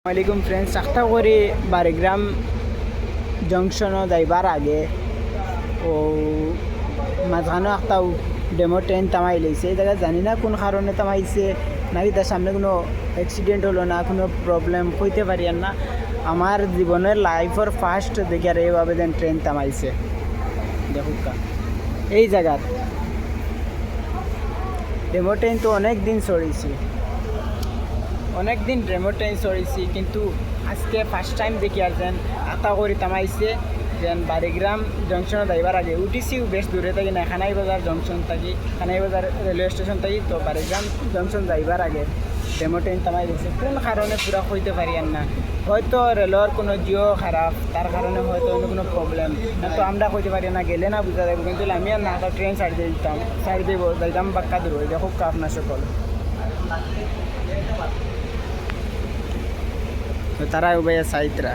আসসালামাইকুম ফ্রেন্ডস, আশা করি বারিগ্রাম জংশনও যাইবার আগে ও মাঝখানেও একটা ডেমো ট্রেন তামাই লইছে। এই জায়গা জানি না কোন কারণে তামাইছে, নাকি তার সামনে কোনো অ্যাক্সিডেন্ট হলো না, কোনো প্রবলেম হইতে পারি আর না। আমার জীবনের লাইফের ফার্স্ট দেখে আর এইভাবে যেন ট্রেন তামাইছে। দেখুক এই জায়গার ডেমো ট্রেন তো অনেক দিন চড়েছি, অনেক দিন ডেমো ট্রেন চড়েছি, কিন্তু আজকে ফার্স্ট টাইম দেখি আর যেন আতা করি তামাইছে। যেন বারিগ্রাম জংশনে যাইবার আগে উঠিছিও বেশ দূরে থাকি না, খানাই বাজার জংশন থাকি, খানাই বাজার রেলওয়ে স্টেশন থাকি, তো বারিগ্রাম জংশন যাইবার আগে ডেমো ট্রেন তামাই দিয়েছে। কোন কারণে পুরা হইতে পারি আর না, হয়তো রেলর কোনো জিও খারাপ, তার কারণে হয়তো অন্য কোনো প্রবলেম, তো আমরা কইতে পারি না, গেলে না বুঝা যাবো। কিন্তু আমি আর না ট্রেন সাইড দিয়ে দিতাম, সাইড দিয়ে যাইতাম বাক্কা দূর হয়ে। দেখো আপনার সকল তারা উভয় সাইতরা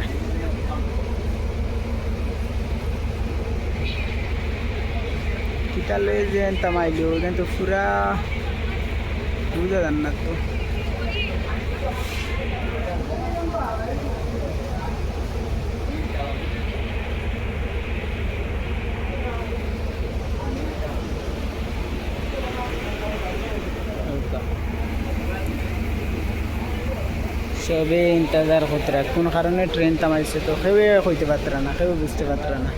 কিতালে যে তামাইলো কিন্তু পুরা বুঝা যান না। তো সবে ইন্তজার করতে কোন কারণে ট্রেন থামাইছে, তো কেউ হইতে পারতরা না, কেউ বুঝতে পারতরা না।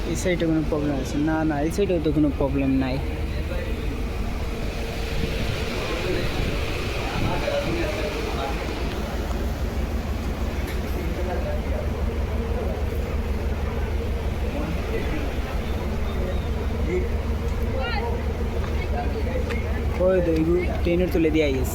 এই সাইডে কোনো প্রবলেম আছে না? না, এই সাইডেও তো কোনো প্রবলেম নাই। ওই তো ট্রেনের তুলে দিয়ে আইস।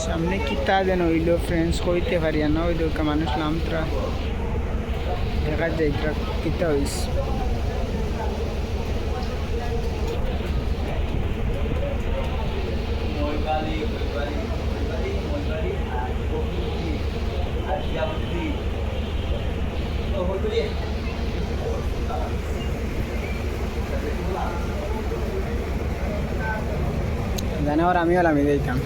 সামনে কিতা যেন হইল ফ্রেন্ডস, কইতে পারি না। ওই তো মানুষ নামতরা দেখা যায় কিতা হইস। জানে আর আমিও নামিয়ে দিতাম,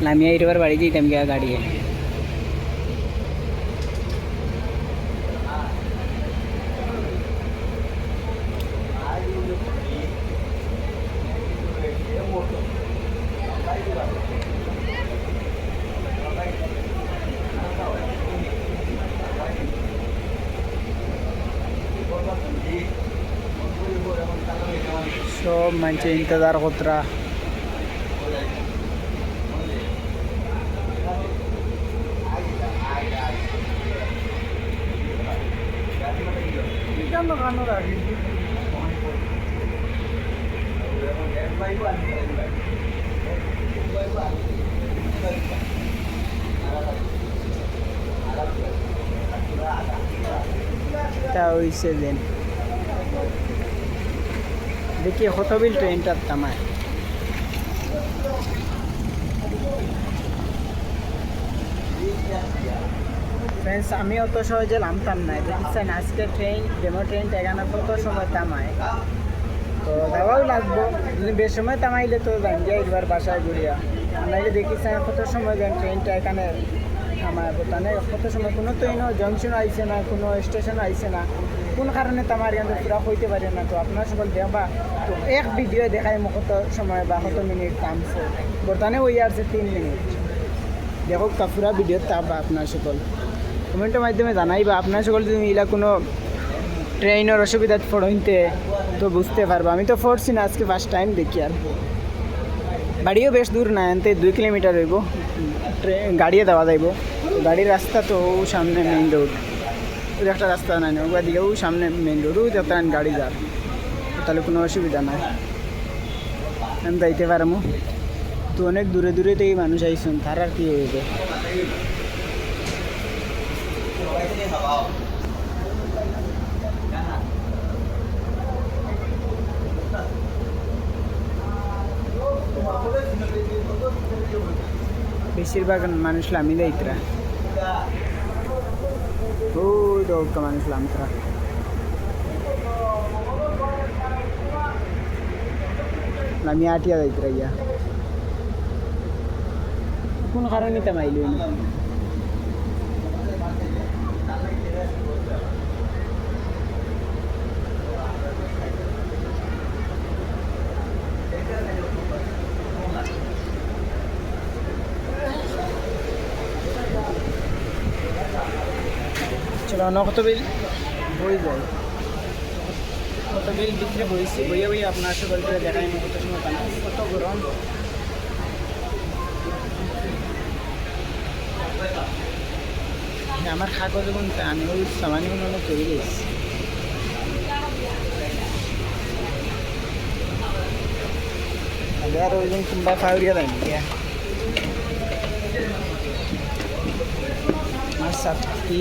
নামিয়ে এবার বাড়ি যেতাম গিয়া গাড়িয়ে। সব মানুষ ইন্তজার কতরা। তা হইছে দেন দেখি হতবিল ট্রেনটার তামায়। ফ্রেন্ডস, আমি অত সহজে নামতাম না, দেখছেন আজকে ট্রেন ডেমো ট্রেন এখানে কত সময় তামায়, তো দেওয়াও লাগবো। যদি বেশ সময় তামাইলে তো যাই একবার বাসায় ঘুরিয়া, নাইলে দেখিছেন কত সময় যেন ট্রেনটা এখানে থামায় বোতানে, কত সময় কোনো ট্রেনও জংশন আইছে না, কোনো স্টেশন আইছে না, কোন কারণে তামার কিন্তু পুরা হইতে পারে না। তো আপনার সকল দেখবা, তো এক ভিডিও দেখাই মোক কত সময় বা কত মিনিট থামছে, বর্তমানে ওই আসছে 3 মিনিট। দেখো পুরা ভিডিও তাপবা আপনার সকল কমেন্টের মাধ্যমে জানাইবা। আপনার সকল যদি এলা কোনো ট্রেনের অসুবিধা পড়ইতে তো বুঝতে পারবো। আমি তো পড়ছি না, আজকে ফার্স্ট টাইম দেখি। আর বাড়িও বেশ দূর না, এনতে 2 কিলোমিটার হইব, ট্রেন গাড়িয়ে দেওয়া যাইব। গাড়ির রাস্তা তো সামনে মেইন রোড, ওই একটা রাস্তা নাই না ওই দিকে, ও সামনে মেইন রোড, ওই যাতে গাড়ি যার, তাহলে কোনো অসুবিধা নাই, আমি যাইতে পারবো। তো অনেক দূরে দূরে থেকে মানুষ আইসুন, তার আর কি হইবে। বেশিরভাগ মানুষ লামি দেয়রা। তো মানুষ লামতরা আমি আটিয়া যাইতে রাইয়া কোন কারণে তামাইল চলো অন্য কত বিল বই যায় কত বিল ভিতরে বইছি বইয়ে বইয়ে আপনার সকল করে দেখাই কত সময় পানি কত গরম আমার কাগজ বলতে আমি ওই সামান্য অনেক তৈরি গেছি আর ওই দিন কিংবা ফাউরিয়া দেন আমার সাথী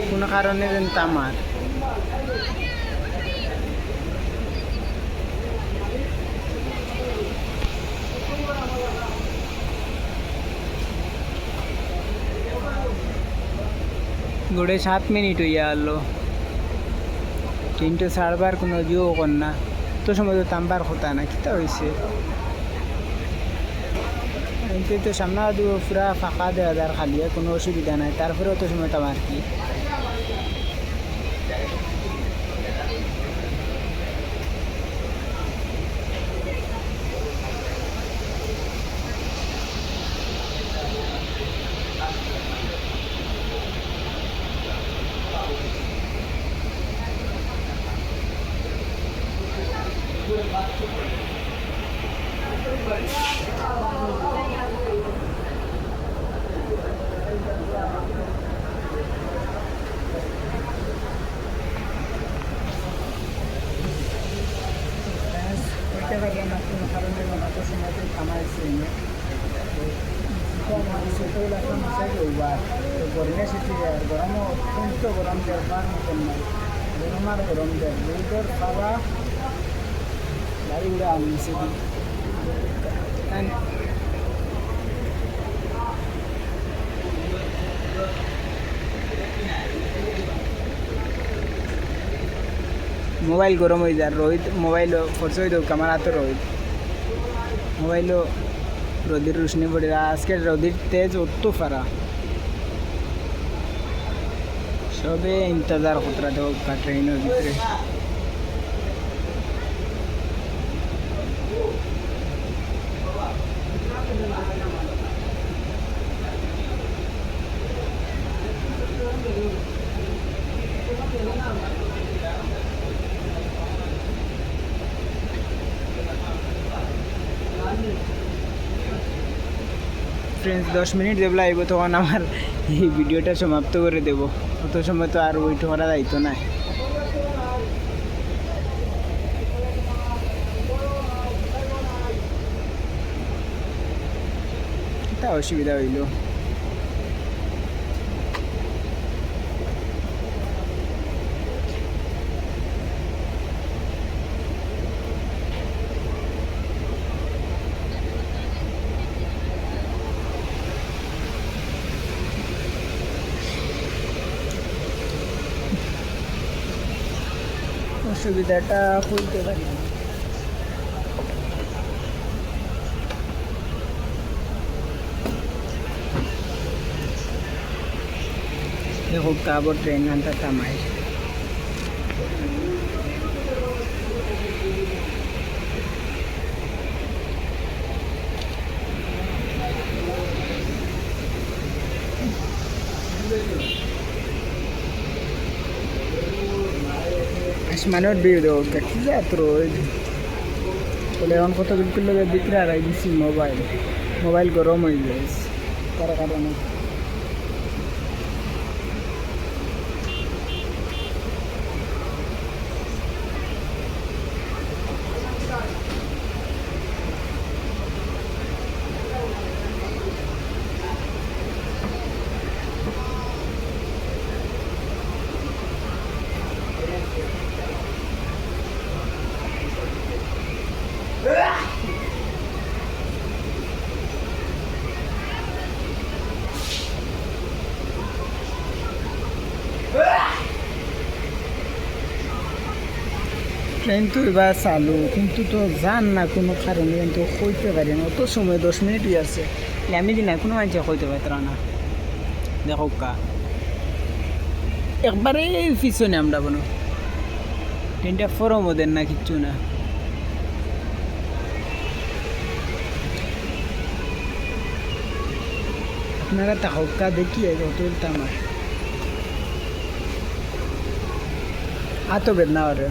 কোনো কারণে দেন তামার गुड़े 7 मिनट हुई आलो 3 साढ़े कोनो जो करना तो समय तो तांबार होता ना कितना वैसे इनके तो सामना दो पूरा फाँका दे आधार खाली है कोनो असुविधा ना तारपरे तो समय तामार की গরমে সেটি গরমও অত্যন্ত গরম দেওয়ার মতন নয় গরম আর গরম দেয় রোদর খাওয়া গাড়ি উড়ে আনছে মোবাইল গরম হয়ে যায় রোহিত মোবাইল ফোর্স হয়ে দেব আমার হাতে রোহিত মোবাইলও রোদের রোশনি পড়ে আজকে রোদের তেজ অত ফারা সবে ইন্তজার খতরা দেব ট্রেনের ভিতরে फ्रेंड्स 10 मिनट जब लाइव तक हमार ये भिडियोटा समाप्त कर देव अत समय तो और वेट करा दायित्व ना असुविधा हईल সুবিধাটা খুলতে পারি দেখো কাবর ট্রেন ঘন্টা থামাই আসমানের ভিউ দেখো কি যাত্র বলে এখন কত বিলকুল লোকের বিক্রি হারাই দিচ্ছি মোবাইল গরম হয়ে যায় তার কারণে ট্রেন তো এবার চালু কিন্তু তো যান না কোনো কারণে কিন্তু হইতে পারি না অত সময় 10 মিনিটই আছে আমি দিন না কোনো মানুষ হইতে পারতাম না দেখো কা একবারে পিছনে আমরা কোনো ট্রেনটা ফরম ওদের না কিচ্ছু না আপনারা তাহকা দেখিয়ে কত আমার হাতও বেদনা ওরে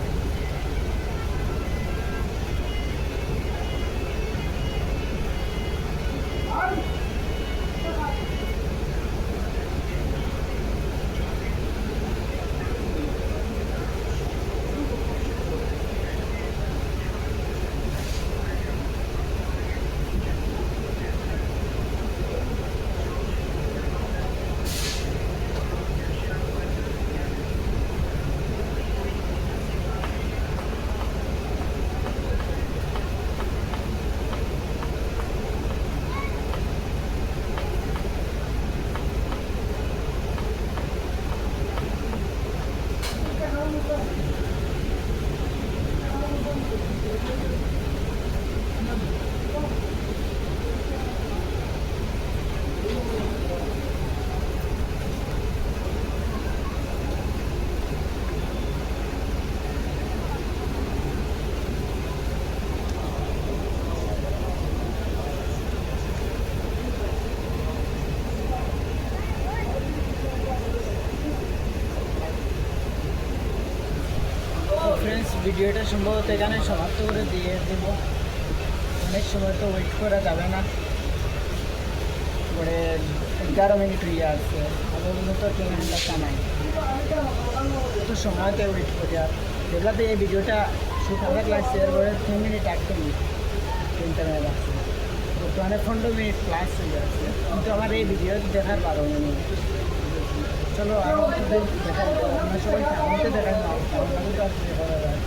ফ্রেন্ডস ভিডিওটা সম্ভবত এখানে সমাপ্ত করে দিয়ে দেব অনেক সময় তো ওয়েট করা যাবে না পরে 11 মিনিট হয়ে আসছে আমাদের তো ট্রেনটা কামাই তো সময়তে ওয়েট করি আর যেগুলাতে এই ভিডিওটা শুট হবে লাগছে এরপরে 2 মিনিট আটকে ট্রেনটা মেয়ে লাগছে বর্তমানে 15 মিনিট প্লাস হয়ে যাচ্ছে কিন্তু আমার এই ভিডিও দেখার 12 মিনিট চলো আর দেখা আমরা সবাই সামনে দেখাই না দেখা যায়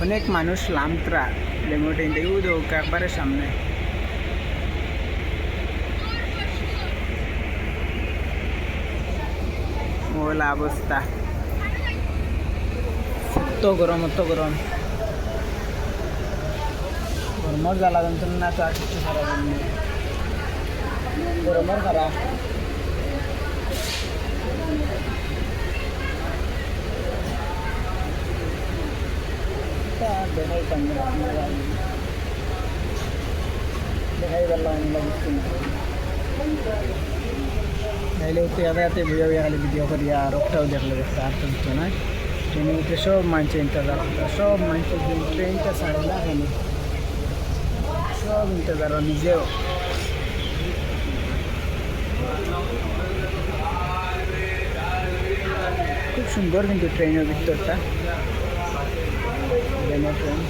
অনেক মানুষ লামত্রা ডেমোটা ইন্টারভিউ একবারের সামনে ওলা অবস্থা অত গরম গরমের জ্বালা যন্ত্রণা তো আর কিছু খারাপ নেই গরমের খারাপ দেখাই পারলাম নাইলে উঠতে যাতে বুঝা বুঝা খালি ভিডিও করি আর ওটাও দেখলে দেখতে আর তো কিছু নয় ট্রেনে উঠে সব মানুষের ইন্তজার সব মানুষের ট্রেনটা ছাড়ে না এখানে সব ইন্তজার নিজেও খুব সুন্দর কিন্তু ট্রেনের ভিতরটা ট্রেন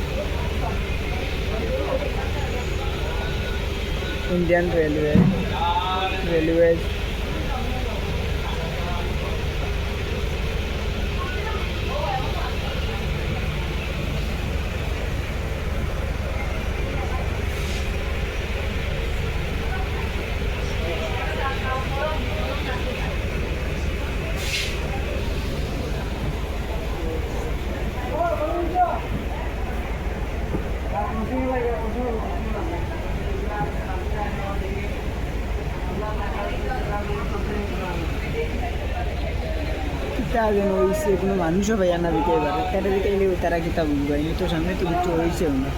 ইন্ডিয়ান রেলওয়ে যেন হয়েছে কোনো মানুষও ভাইয়া না দিতে এবার তারা দিতে এলে তারা কিতা বুঝবো এমনি তো সামনে তো কিছু হয়েছে না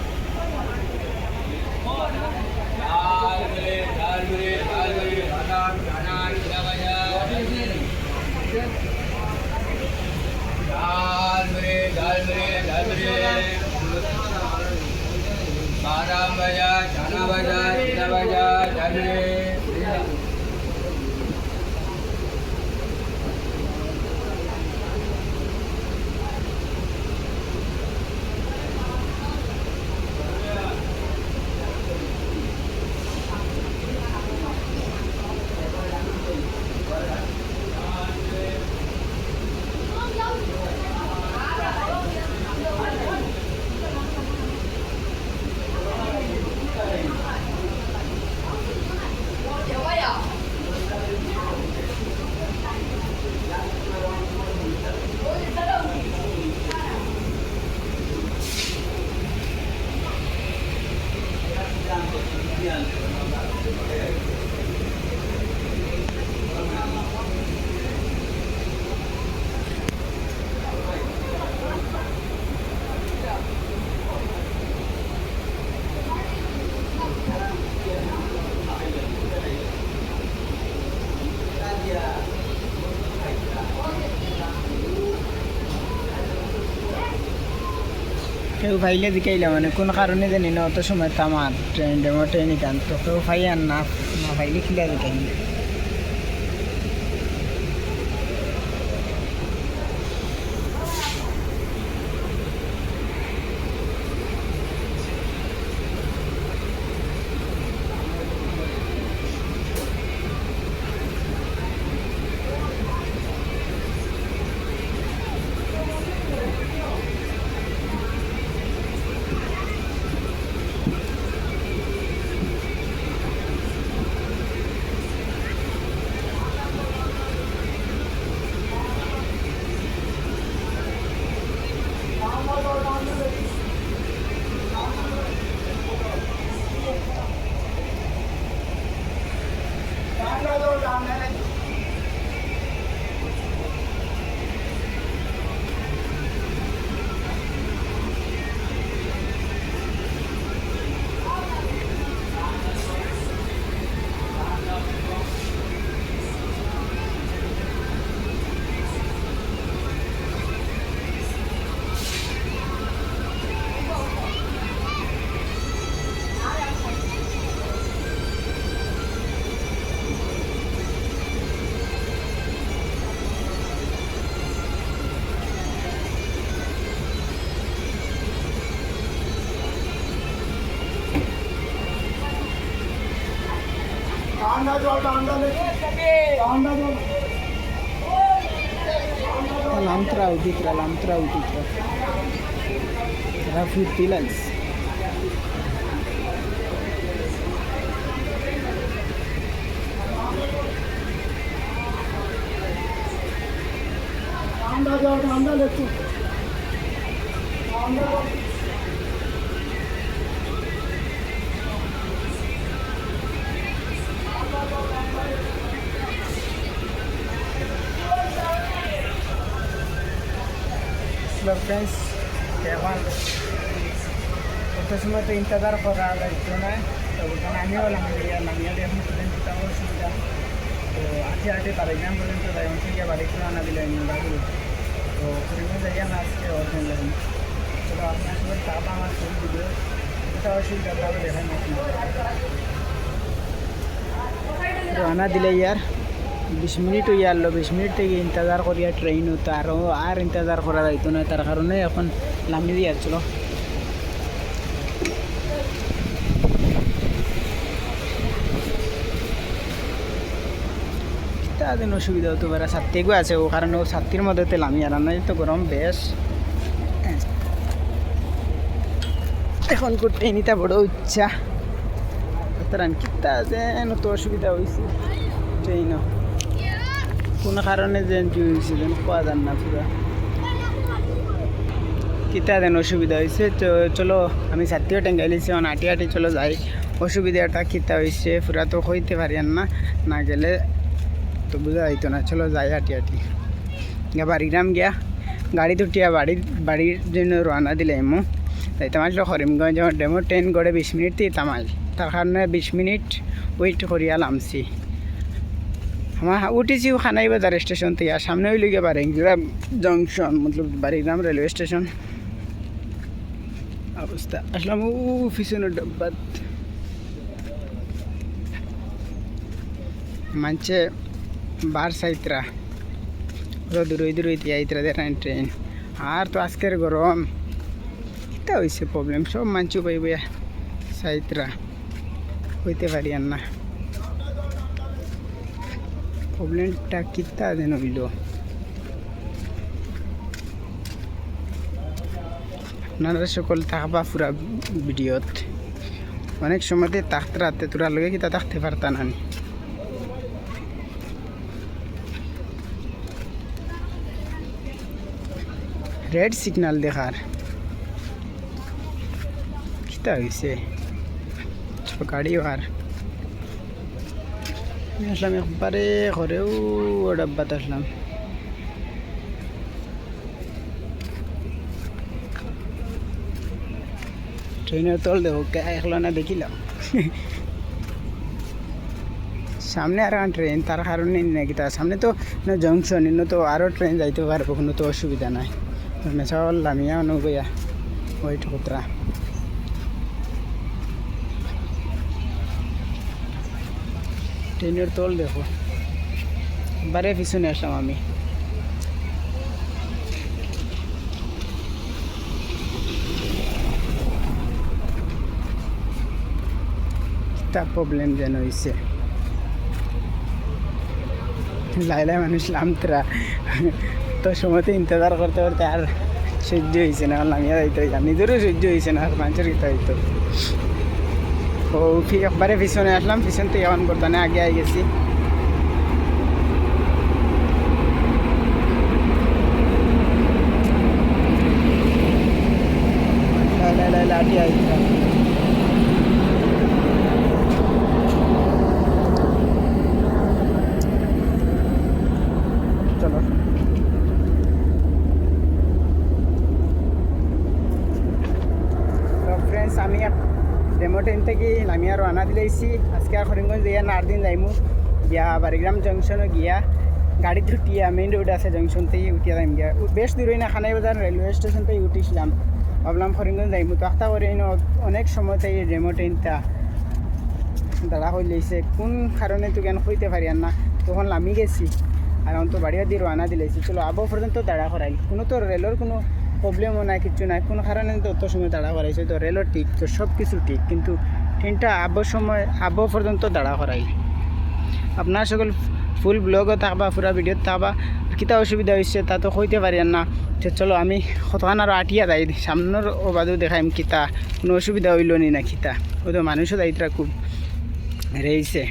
बादाम भजा चना भजा जीरा भजा जले কেউ ফাইলে দিকাইলা মানে কোন কারণে জানি না অত সময় তামার ট্রেন ডেমো ট্রেনই টান তো কেউ ফাই আর না না ফাইলে খিলা দিকাই Lamtra uditra. Rafi Tilans. Friends এখন কত সময় তো ইন্তজার করা যাইতো না তো আমিও নামিয়ে এখন পর্যন্ত তাও অসুবিধা তো আটে তার এক্সাম পর্যন্ত যাই অনেক গিয়ে বাড়ি করে আনা দিলে বাড়ি তো পরিমাণ যাই না আজকে অর্জন লাগেন তো আপনার সবাই তাপ আমার ফুল ভিডিও এটা অসুবিধা তাহলে দেখাই না আনা দিলে ইয়ার 20 মিনিট হয়ে গেল 20 মিনিট থেকে ইন্তজার করিয়া ট্রেন হতো আর ইন্তজার করা যাইতো না তার কারণে এখন নামিয়ে দিয়ে আসছিল তাদের অসুবিধা হতে পারে ছাত্রীগো আছে ও কারণে ও ছাত্রীর মধ্যে লামি আর নাই তো গরম বেশ এখন ট্রেনিটা বড় ইচ্ছা সুতরাং কিতা যেন তো অসুবিধা হয়েছে ট্রেনও কোনো কারণে যেন হয়েছে যেন পাওয়া যান না পুরা কিতা যেন অসুবিধা হয়েছে তো চলো আমি ছাত্রীও টেঙ্গাইলিছি এখন আটি আটি চলো যাই অসুবিধাটা কিতা হয়েছে পুরা তো হইতে পারি না গেলে তো বোঝা যাইতো না চলো যাই আটি আটি বাড়িরাম গিয়া গাড়ি দুটিয়া বাড়ির জন্য রওনা দিলে এমো তাই তামাল করিমগঞ্জ ডেমো ট্রেন গড়ে 20 মিনিট দিয়ে তামাল তার কারণে 20 মিনিট ওয়েট করিয়া নামছি আমার উঠেছি খানাই বাজার স্টেশন থেকে আর সামনে হইল গিয়ে বারেঙ্গিরা জংশন মতলব বারিগ্রাম রেলওয়ে স্টেশন অবস্থা আসলাম পিছনের ডব্বাত মানছে বার সাইত্রা দূরই আইত্রা দেখেন ট্রেন আর তো আজকের গরম এটা হয়েছে প্রবলেম সব মানছু পাইব সাইত্রা হইতে পারি আর না প্রবলেমটা কিতা যেন হইল আপনারা সকল থাকবা পুরা ভিডিওত অনেক সময়তে থাকতে রাতে তোরা লগে কিতা থাকতে পারতা না রেড সিগন্যাল দেখার কিতা হয়েছে গাড়িও আর আসলাম একবারে ঘরেও ডাব্বাতে আসলাম। ট্রেনের তল দেখো একলো না দেখিলাম সামনে আর ট্রেন তার কারণে নাকি তার সামনে তো জংশন ইন্ন তো আরও ট্রেন যাইতে পারবো, কোনো তো অসুবিধা নাই। মেশাওয়াল লামিয়া অনুগয়া ওই ঠোকরা ট্রেনের তল দেখো একবারে পিছনে আসলাম আমি। প্রবলেম যেন হয়েছে লাইলাই মানুষ নামতরা তো সময়তে ইন্তজার করতে করতে আর সহ্য হয়েছে না, নামিয়া যাইতে হইতাম, নিজেরও সহ্য হয়েছে না, আর মানুষের কিতা হইতো। ও একবারে পিছনে আসলাম, পিছন থেকে অন করতে না আগে আই গেছি। লাঠি আইতাম চলো ফ্রেন্ডস আমি ডেমো ট্রেন থেকে নামিয়া রওনা দিলেছি। আজকে আর করিমগঞ্জ যাইয়া না 8 দিন যাইমু গিয়া বারিগ্রাম জংশনে গিয়া গাড়ি উঠিয়া মেইন রোড আছে জংশন থেকে উঠিয়া যাইম গিয়া। বেশ দূর না খানাই বাজার রেলওয়ে স্টেশন থেকে উঠিছিলাম, ভাবলাম করিমগঞ্জ যাইমু তো আখতা করে অনেক সময় থেকে ডেমো ট্রেনটা দাঁড়া হয়ে লেগেছে, কোন কারণে তো জ্ঞান হইতে পারি আর না। তখন নামি গেছি আর আমি তো বাড়িয়া দিয়ে রওনা দিলেছি। চলো আবো পর্যন্ত দাঁড়া করাইল, কোনো তো রেলের কোনো প্রবলেমও নাই, কিছু নাই, কোনো কারণে তো অত সময় দাঁড়া করাইছে। তো রেলও ঠিক, তো সব কিছু ঠিক, কিন্তু ট্রেনটা আবো পর্যন্ত দাঁড়া করাইল। আপনার সকল ফুল ব্লগও থাকবা, পুরা ভিডিও থাকবা, কিতা অসুবিধা হয়েছে তা তো হইতে পারি না। তো চলো আমি কতক্ষণ আরও আটিয়া যাই, সামনের বাদেও দেখাইম কিতা কোনো অসুবিধা হইল নি না কিতা। ওই তো মানুষও দায়িত্বরা খুব রয়েছে।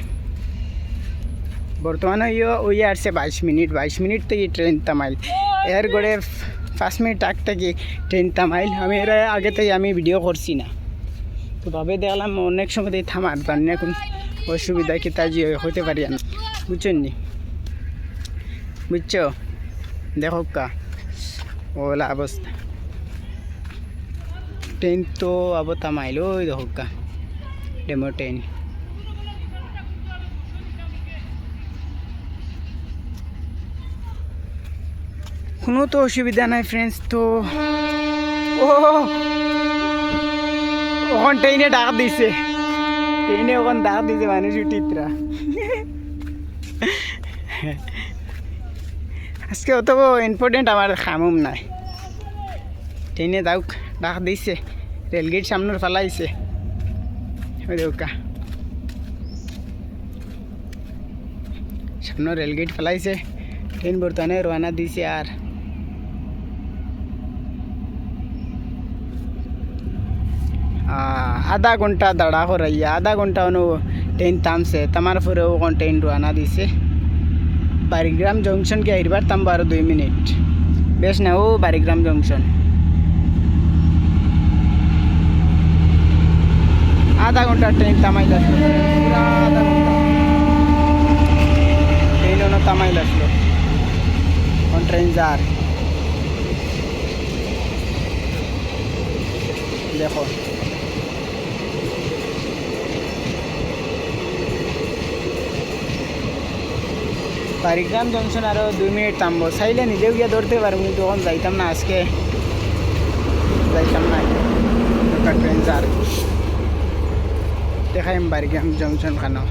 বর্তমানে ওই আসছে 22 মিনিট থেকে ট্রেন থামাইল, এর গড়ে 5 মিনিট আগ থেকে ট্রেন থামাইল। আমি এর আগে থেকে আমি ভিডিও করছি না, তো ভাবে দেখলাম অনেক সময় থামার জানি এখন অসুবিধা কিতা যে হইতে পারি না, বুঝছেন নি? বুঝছো দেখো কা ওলা অবস্থা, ট্রেন তো আবো থামাইল, ওই দেখো কা ডেমো ট্রেন। কোনো তো অসুবিধা নাই ফ্রেন্ডস। তো ওখান ট্রেনে ডাক দিছে, ট্রেনে ওখান ডাক দিছে মানুষ উঠিতরা। আজকে অত ইম্পর্টেন্ট আমার খামুম নাই, ট্রেনে যাওক ডাক দিছে, রেলগেট সামনের ফালাইছে ওই দেখা সামনে রেলগেট ফেলাইছে, ট্রেন বর্তমানে রওনা দিছে। আর আধা ঘন্টা দাঁড়া করাইয়া আধা ঘন্টা ট্রেন থামছে, থামার পরে ওখান ট্রেন রওনা দিছে বারিগ্রাম জংশনকে আইবার থামবো আরো 2 মিনিট, বেশ না ও বারিগ্রাম জংশন। আধা ঘন্টা ট্রেন থামাইল আসলো, পুরা আধা ঘন্টা ট্রেন থামাইল আসলো। কোন ট্রেন যার দেখো, বারিগ্রাম জংশন আরও 2 মিনিট থামবো, চাইলে নিজেও গিয়ে ধরতে পারবো, কিন্তু তখন যাইতাম না, আজকে যাইতাম না। ট্রেন যার দেখাইম বারিগ্রাম জংশন খানো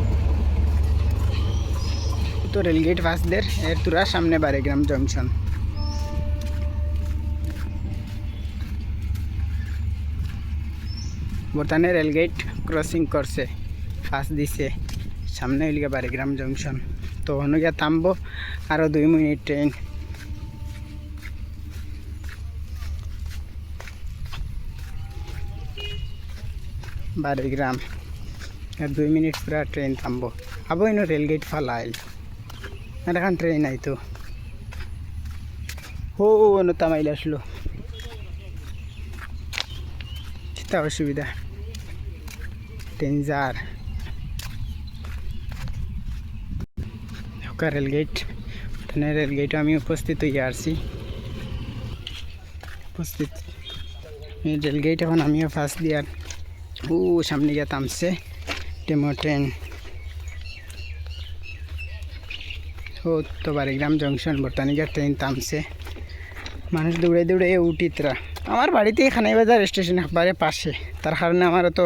তো রেলগেট ফাঁসদের এর তুরা সামনে বারিগ্রাম জংশন। বর্তমানে রেলগেট ক্রসিং করছে, ফাঁস দিছে, সামনে হইলে বারিগ্রাম জংশন। তো ওখানে গিয়ে থামবো আরও 2 মিনিট ট্রেন। বারিগ্রাম আর 2 মিনিট পুরা ট্রেন থামবো, আবো ইনো রেলগেট ফালাইল, আর এখন ট্রেন আইতো হো অন্য থামাইলে আসলো, চিন্তা অসুবিধা। ডেঞ্জার রেলগেট রেলগেটে আমি উপস্থিত হয়ে আসছি উপস্থিত রেলগেট এখন আমিও ফার্স্ট দিয়ার সামনে গিয়ে থামছে ডেমো ট্রেন তো বারিগ্রাম জংশন বর্তমানে গিয়ে ট্রেন থামছে মানুষ দৌড়ে দৌড়ে উঠিতরা আমার বাড়িতে খানাইবাজার স্টেশন একবারে পাশে তার কারণে আমারও তো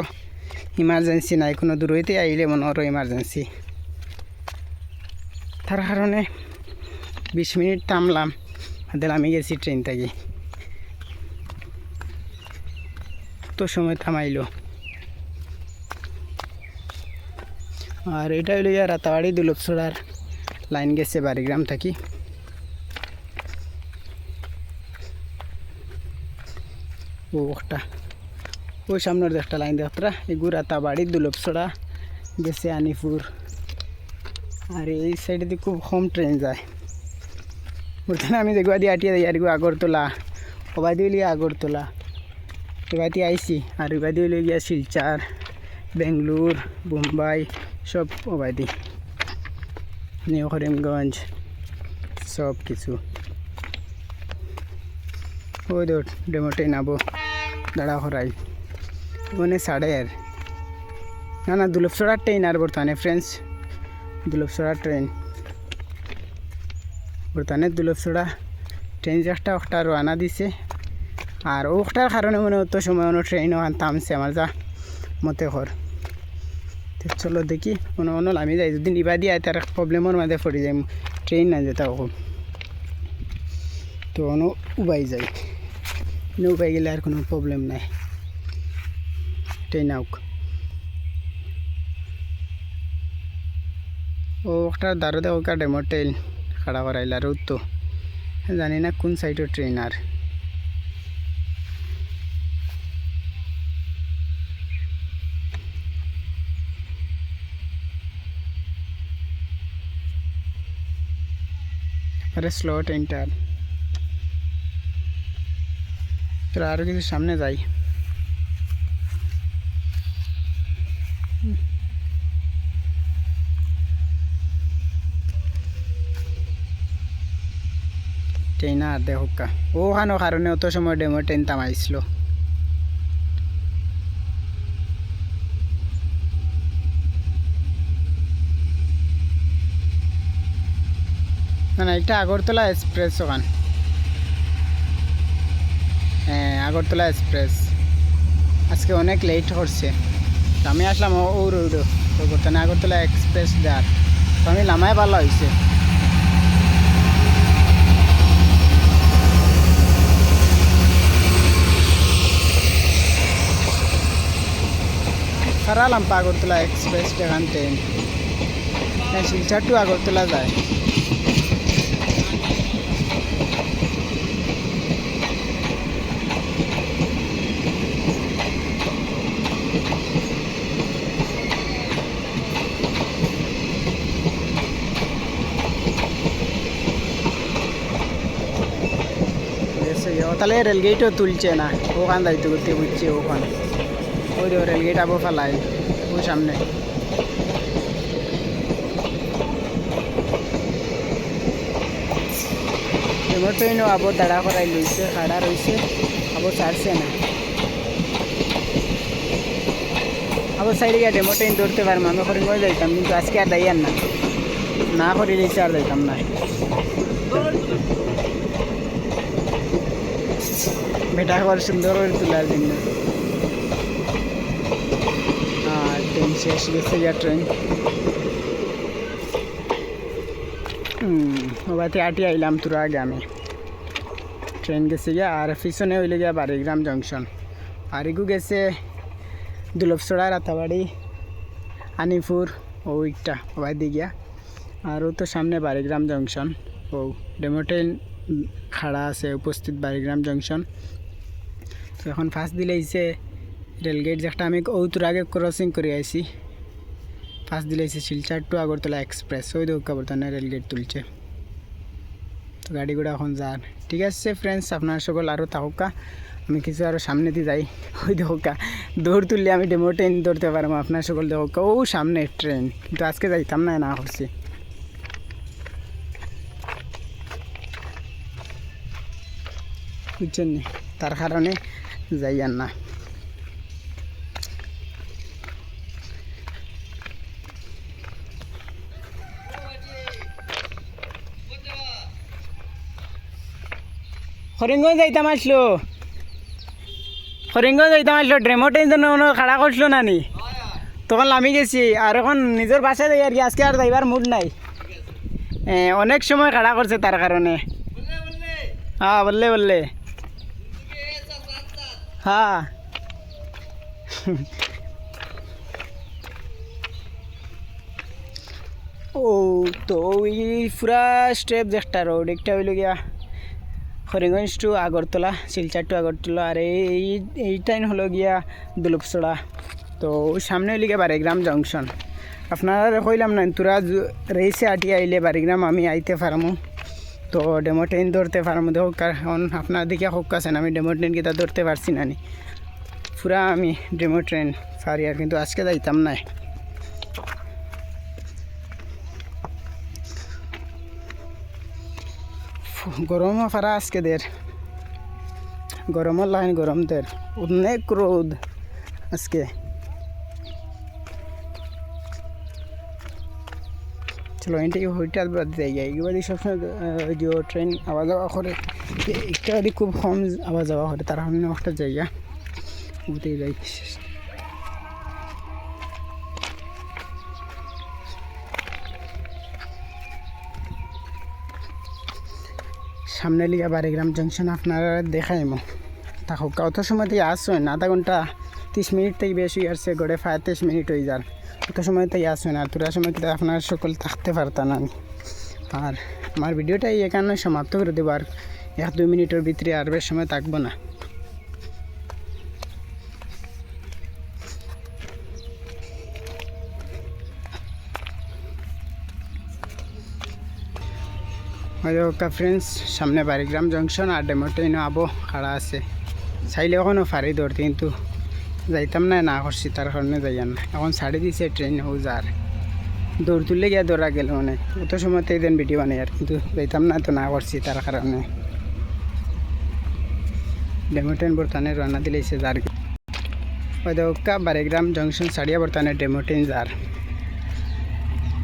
ইমার্জেন্সি নাই কোনো দূরইতে আইলে মনে হলো ইমার্জেন্সি তার কারণে 20 মিনিট থামলাম আদের আমি গেছি ট্রেন থেকে তো সময় থামাইলো আর এটা হইল রাতাবাড়ি দুলভছড়ার লাইন গেছে বারিগ্রাম থাকি ওটা ওই সামনের একটা লাইন দেখতরা এগুলো রাতাবাড়ি দুলভছড়া গেছে আনিপুর আর এই সাইডে দিয়ে খুব কম ট্রেন যায় বলতেন আমি দেখবা দিয়ে আটিয়ে দিই আর আগরতলা ওবাদি হইলে আগরতলা এবাদি আইসি আর এবাদি হইলে গিয়া শিলচার বেঙ্গলোর মুম্বাই সব ওবাদি নিউ করিমগঞ্জ সব কিছু ওই তো ডেমো ট্রেন আবো দাঁড়া করাই ওখানে সাড়ের না দুলভছড়ার ট্রেন আর বর্তমানে ফ্রেন্ডস দুলভছড়া ট্রেন বর্তমানে দুলভছড়া ট্রেন একটা একটা রওনা দিছে আর ওটার কারণে মনে হতো সময় অন্য ট্রেন ওখান থামছে আমার যা মতে ঘর চলো দেখি কোনো অন্য আমি যাই যদি নিবা দিয়ে তার প্রবলেমের মাঝে পড়ে যাই ট্রেন না যেতে হোক তো অন্য উবাই যাই উবাই গেলে আর কোনো প্রবলেম নাই ট্রেন হোক ও একটা দাঁড়ো দেখো ডেমো ট্রেন খাড়া করাইল আর তো জানি না কোন সাইডের ট্রেন আর আরে স্লো ট্রেনটা চলো আরও কিছু সামনে যাই ট্রেন আর দেখো ওখানো কারণে অত সময় ডেমো ট্রেন থামাইছিল না এটা আগরতলা এক্সপ্রেস ওখান হ্যাঁ আগরতলা এক্সপ্রেস আজকে অনেক লেট করছে আমি আসলাম ও রোড বর্তমানে আগরতলা এক্সপ্রেস দেওয়ার তো আমি লামায় ভালো হয়েছে সারালাম আগরতলা এক্সপ্রেস এখান ট্রেন শিলচর টু আগরতলা যায় তাহলে রেলগেটও তুলছে না ওখান দায়িত্ব করতে বুঝছে ওখানে ওই দেখো রেলগেট আবো ফেলায় ওই সামনে ডেমো ট্রেনও আবো দাঁড়া করাই লইছে খাড়া রয়েছে আবো ছাড়ছে না আবো সাইডে গিয়ে ডেমো ট্রেন ধরতে পারবো আমি করিমগঞ্জ যাইতাম কিন্তু আজকে আর যাইয়ার না করে দিয়েছে আর যাইতাম না বেটা খাবার সুন্দর করে তোলার জন্য আর ট্রেন শেষ গেছে যা ট্রেন ওবাতে আটি আইলাম তোরা আগে আমি ট্রেন গেছে গিয়া আর পিছনে হইলে গিয়া বারিগ্রাম জংশন আরিগু গেছে দুলভছড়া রাতাবাড়ি আনিপুর ওইটা ওবাই দিয়ে গিয়া আর তো সামনে বারিগ্রাম জংশন ও ডেমো ট্রেন খাড়া আছে উপস্থিত বারিগ্রাম জংশন তো এখন ফার্স্ট দিলেইছে রেলগেট যেটা আমি তোর আগে ক্রসিং করে আইছি ফার্স্ট দিলেইছে শিলচর টু আগরতলা এক্সপ্রেস ওই দৌকা বর্তমানে রেলগেট তুলছে তো গাড়ি ঘোড়া এখন যার ঠিক আছে ফ্রেন্ডস আপনারা সকল আরও থাকুকা আমি কিছু আরও সামনে দিয়ে যাই। ওই দেখো দৌড় তুললে আমি ডেমো ট্রেন ধরতে পারবো। আপনার সকল দেখো ও সামনে ট্রেন, কিন্তু আজকে যাইতাম না, না করছি। বুঝছেন নি, তার কারণে যাই আর না। হরিঙ্গঞ্জ যাইতাম আসলো, হরিঙ্গঞ্জ যাইতাম আসলো, ড্রেমো ট্রেন জন্য খাড়া করছিল না নি, তখন নামি গেছি। আর এখন নিজের বাসায় যাই আর কি, আজকে আর যাইবার মুড নাই। অনেক সময় খাড়া করছে তার কারণে। হ্যাঁ বললে বললে, হ্যাঁ ও তো ওই পুরা স্টেপ যেটা রোড একটা হইল গিয়া হরিগঞ্জ টু আগরতলা, শিলচর টু আগরতলা। আর এইটাই হলো গিয়া দুলুপছড়া। তো ওই সামনে হইলে গিয়া বারিগ্রাম জংশন। আপনারা কইলাম না তোরা রেসে আটি আইলে বারিগ্রাম আমি আইতে পারমু, তো ডেমো ট্রেন ধরতে পারমু। দেখো কারণ আপনার দিকে হোক আছেন, আমি ডেমো ট্রেন কিতা ধরতে পারছি না নি, পুরা আমি ডেমো ট্রেন পারি। আর কিন্তু আজকে যাইতাম না। গরমও ফারা আজকে দের, গরমের লাইন গরম দের, অনেক রোদ আজকে। চলো এটাই হইটার বাদ জায়গা, এগুলি সবসময় যে ট্রেন আওয়া যাওয়া করে, একটা গাড়ি খুব কম আওয়া যাওয়া করে, তার সামনে একটা জায়গা উঠেই যাই। সামনে লিগা বারিগ্রাম জংশন আপনারা দেখাইমো। তা হোক অত সময় থেকে আসছেন, আধা ঘন্টা 30 মিনিট থেকে বেশি আসছে, গড়ে 35 মিনিট হয়ে যান। অত সময় থেকে আসছেন, আর তোরা সময় কিন্তু আপনারা সকল থাকতে পারতাম না। আর আমার ভিডিওটা এখানে সমাপ্ত করে দেবো, আর 1-2 মিনিটের ভিতরে আর বেশ সময় থাকবো না। ফ্রেন্ডস সামনে বারিগ্রাম জংশন, আর ডেমো ট্রেনও আবো খাড়া আছে, চাইলে এখনও ফারি ধরতে, কিন্তু যাইতাম না, না করছি তার কারণে যাইয়ার না। এখন ছাড়ি দিছে ট্রেন, ও যার দৌড় তুললে গিয়া দৌড়া গেল মানে অত সময়তে দেন ভিডিও বানাই, আর কিন্তু যাইতাম না, তো না করছি তার কারণে। ডেমো ট্রেন বর্তমানে রান্না দিলেছে যার, ওই দেখা বারিগ্রাম জংশন ছাড়িয়া বর্তমানে ডেমো ট্রেন যার।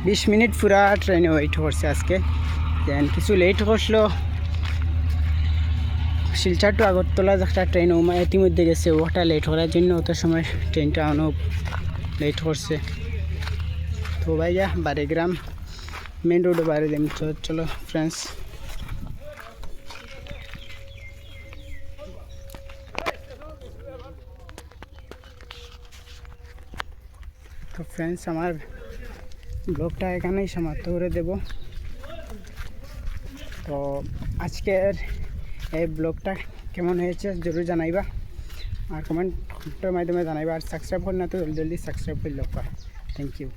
20 মিনিট পুরা ট্রেনে ওয়েট করছে আজকে, দেন কিছু লেট করছিল। শিলচর টু আগরতলা একটা ট্রেন ইতিমধ্যে গেছে, ওটা লেট করার জন্য অত সময় ট্রেনটা অনেক লেট করছে। তো ভাইয়া বারিগ্রাম মেন রোডে বাইরে দিন। চলো ফ্রেন্ডস, তো ফ্রেন্ডস আমার ব্লগটা এখানেই সমাপ্ত করে দেব। তো আজকের এই ব্লগটা কেমন হয়েছে জরুর জানাইবা, আর কমেন্টের মাধ্যমে জানাইবা। আর সাবস্ক্রাইব করে না তো জলদি জলদি সাবস্ক্রাইব করে লোক। Thank you.